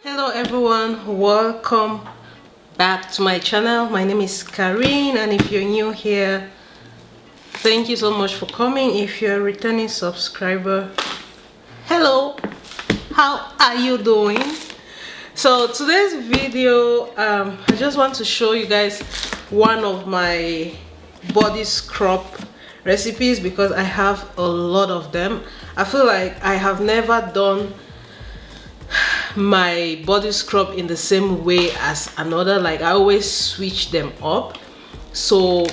Hello everyone, welcome back to my channel. My name is Karine, and if you're new here, thank you so much for coming. If you're a returning subscriber, hello, how are you doing? So today's video, I just want to show you guys one of my body scrub recipes because I have a lot of them. I feel like I have never done my body scrub in the same way as another. Like I always switch them up. So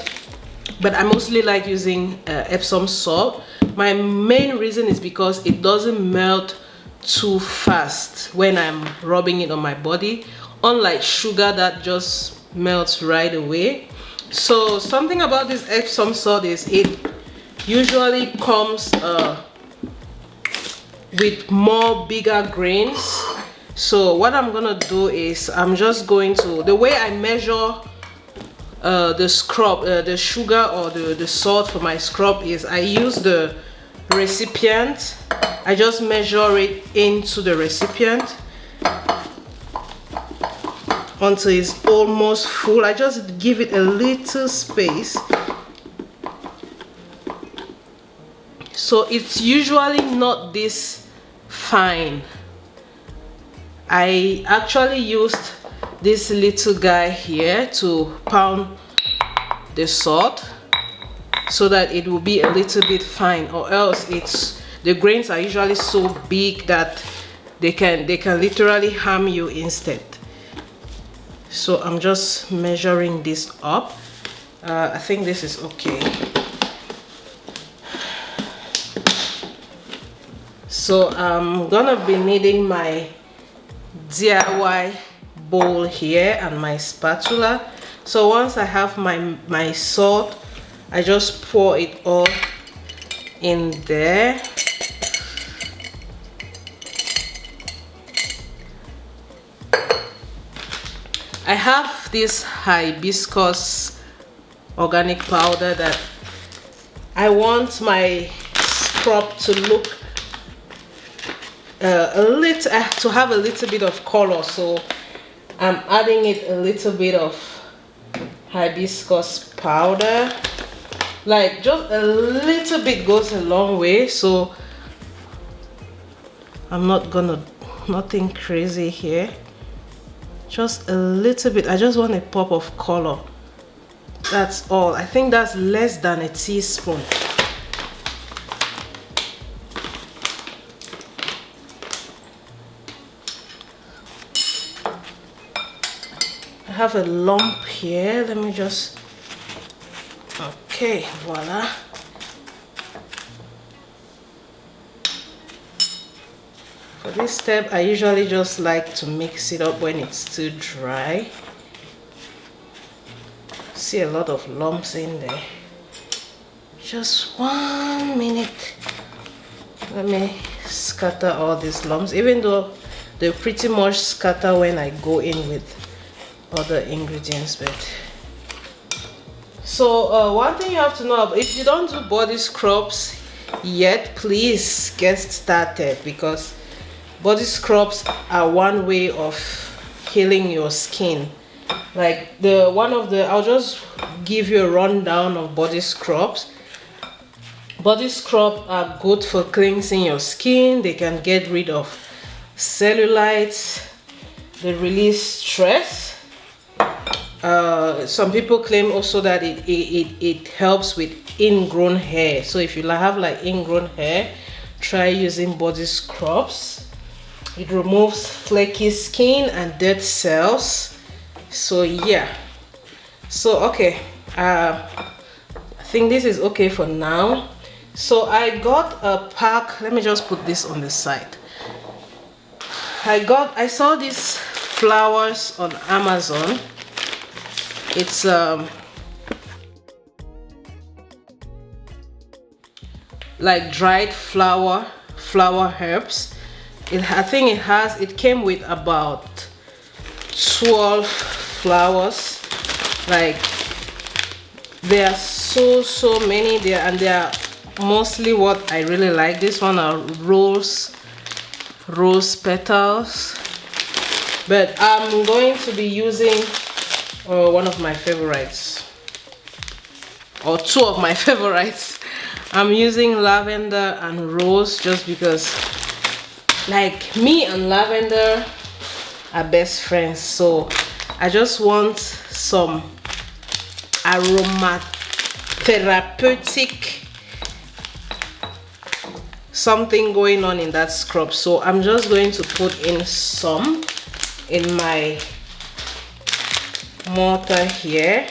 but I mostly like using Epsom salt. My main reason is because it doesn't melt too fast when I'm rubbing it on my body, unlike sugar that just melts right away. So something about this Epsom salt is it usually comes with more bigger grains. So what I'm gonna do is I'm just going to, the way I measure the scrub, the sugar or the salt for my scrub is I use the recipient. I just measure it into the recipient until it's almost full. I just give it a little space. So it's usually not this fine. I actually used this little guy here to pound the salt so that it will be a little bit fine, or else the grains are usually so big that they can literally harm you instead. So I'm just measuring this up. I think this is okay. So I'm gonna be needing my D.I.Y bowl here and my spatula. So once I have my salt, I just pour it all in there. I have this hibiscus organic powder that I want my scrub to look to have a little bit of color, so I'm adding it a little bit of hibiscus powder. Like just a little bit goes a long way, so I'm not gonna, nothing crazy here, just a little bit. I just want a pop of color, that's all. I think that's less than a teaspoon. I have a lump here, let me just, okay, voila. For this step, I usually just like to mix it up when it's still dry. See a lot of lumps in there. Just 1 minute. Let me scatter all these lumps, even though they pretty much scatter when I go in with other ingredients. But so one thing you have to know, if you don't do body scrubs yet, please get started, because body scrubs are one way of healing your skin. Like I'll just give you a rundown of body scrubs. Body scrubs are good for cleansing your skin. They can get rid of cellulite, they release stress. Some people claim also that it helps with ingrown hair. So if you have like ingrown hair, try using body scrubs. It removes flaky skin and dead cells. So yeah, so okay, I think this is okay for now. So I got a pack. Let me just put this on the side. I saw these flowers on Amazon. It's like dried flower herbs. I think it came with about 12 flowers. Like there are so many there, and they are mostly what I really like. This one are rose petals. But I'm going to be using one of my favorites, or two of my favorites. I'm using lavender and rose just because, like, me and lavender are best friends. So I just want some aromatherapeutic something going on in that scrub. So I'm just going to put in some in my mortar here.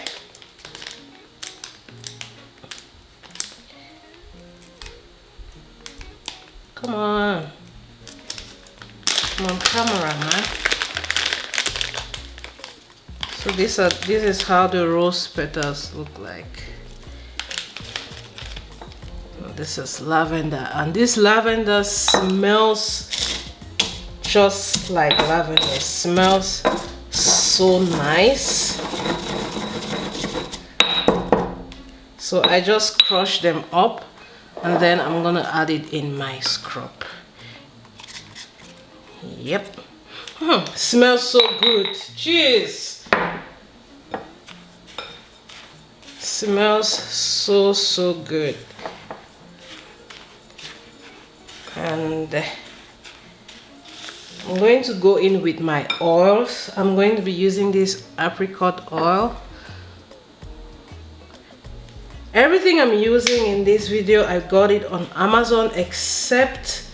Come on camera man. So this is how the rose petals look like. This is lavender, and this lavender smells just like lavender. It smells so nice. So I just crush them up, and then I'm gonna add it in my scrub. Yep. Smells so good. Cheers. Smells so good. And I'm going to go in with my oils. I'm going to be using this apricot oil. Everything I'm using in this video, I got it on Amazon except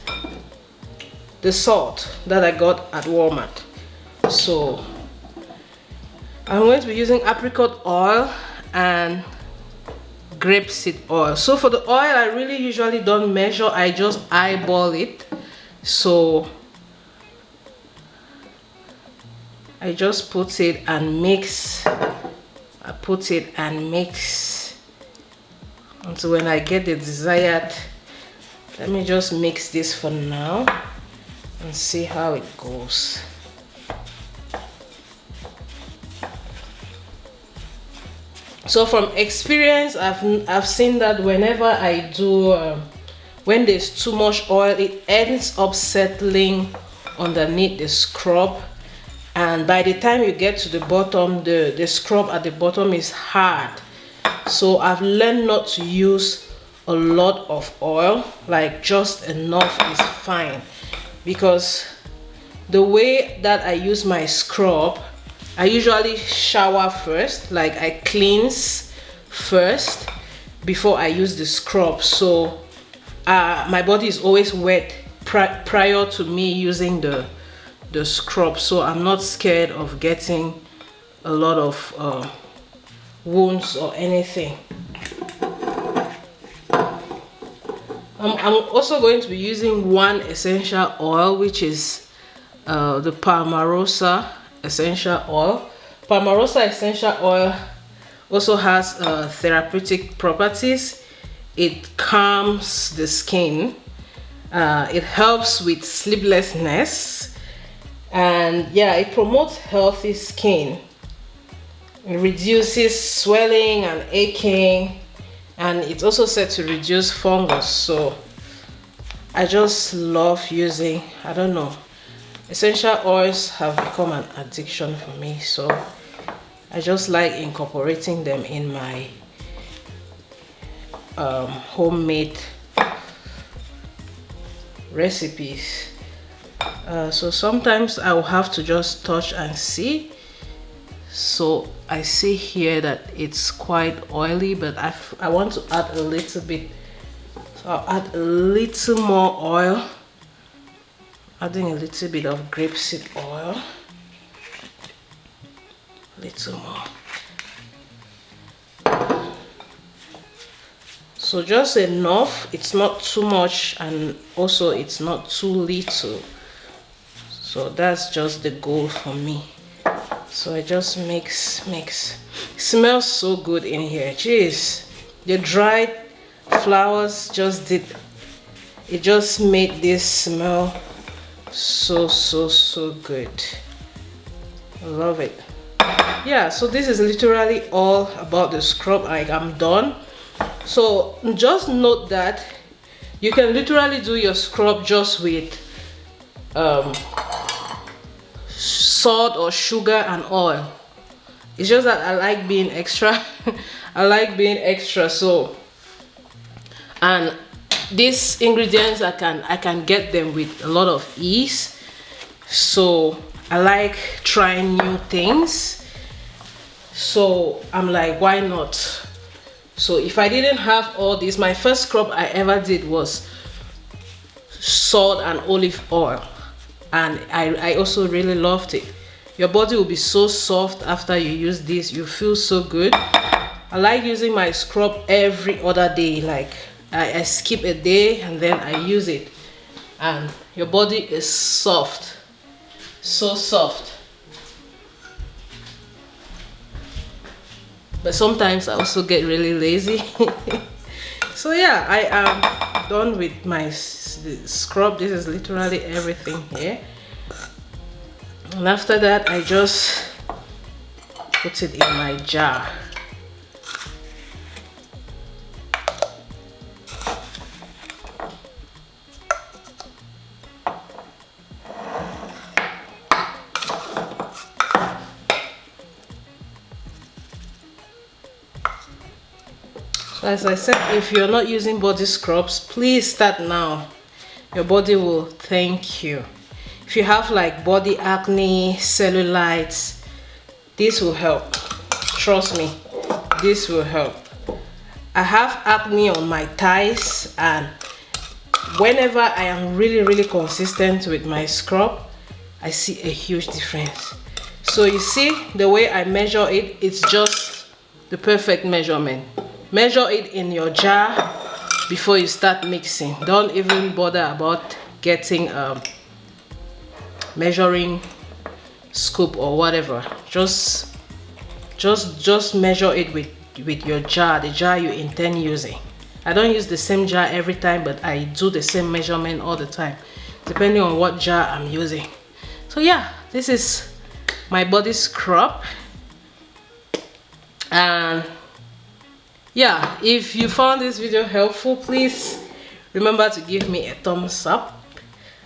the salt that I got at Walmart. So I'm going to be using apricot oil and grapeseed oil. So for the oil, I really usually don't measure, I just eyeball it. So I just put it and mix. I put it and mix until when I get the desired. Let me just mix this for now and see how it goes. So from experience, I've seen that whenever I do when there's too much oil, it ends up settling underneath the scrub, and by the time you get to the bottom, the scrub at the bottom is hard. So I've learned not to use a lot of oil, like just enough is fine, because the way that I use my scrub, I usually shower first, like I cleanse first before I use the scrub. So my body is always wet prior to me using the scrub, so I'm not scared of getting a lot of wounds or anything. I'm also going to be using one essential oil, which is the Palmarosa Essential oil. Palmarosa Essential oil also has therapeutic properties. It calms the skin, it helps with sleeplessness, and yeah, it promotes healthy skin. It reduces swelling and aching, and it's also said to reduce fungus. So I just love using, I don't know, essential oils have become an addiction for me, so I just like incorporating them in my homemade recipes. So sometimes I will have to just touch and see. So I see here that it's quite oily, but I want to add a little bit, so I'll add a little more oil. Adding a little bit of grapeseed oil, a little more. So just enough, it's not too much, and also it's not too little. So that's just the goal for me. So I just mix. It smells so good in here. Jeez, the dried flowers just made this smell so good. I love it. Yeah, so this is literally all about the scrub. I'm done. So just note that you can literally do your scrub just with salt or sugar and oil. It's just that I like being extra. I like being extra. So, and these ingredients I can get them with a lot of ease. So I like trying new things. So I'm like, why not? So if I didn't have all this, my first scrub I ever did was salt and olive oil, and I also really loved it. Your body will be so soft after you use this. You feel so good. I like using my scrub every other day. Like I skip a day and then I use it, and your body is soft, so soft. But sometimes I also get really lazy. So yeah, I am done with my scrub. This is literally everything here. And after that, I just put it in my jar. So as I said, if you're not using body scrubs, please start now. Your body will thank you. If you have like body acne, cellulites, this will help. Trust me, this will help. I have acne on my thighs, and whenever I am really consistent with my scrub, I see a huge difference. So you see the way I measure it, it's just the perfect measurement. Measure it in your jar before you start mixing. Don't even bother about getting measuring scoop or whatever. Just measure it with your jar, the jar you intend using. I don't use the same jar every time, but I do the same measurement all the time, depending on what jar I'm using. So yeah, this is my body scrub. And yeah, if you found this video helpful, please remember to give me a thumbs up.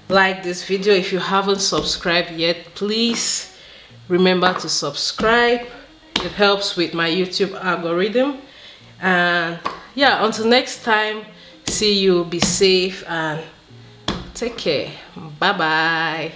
Like this video. If you haven't subscribed yet, please remember to subscribe. It helps with my YouTube algorithm. And yeah, until next time, see you, be safe and take care. Bye bye.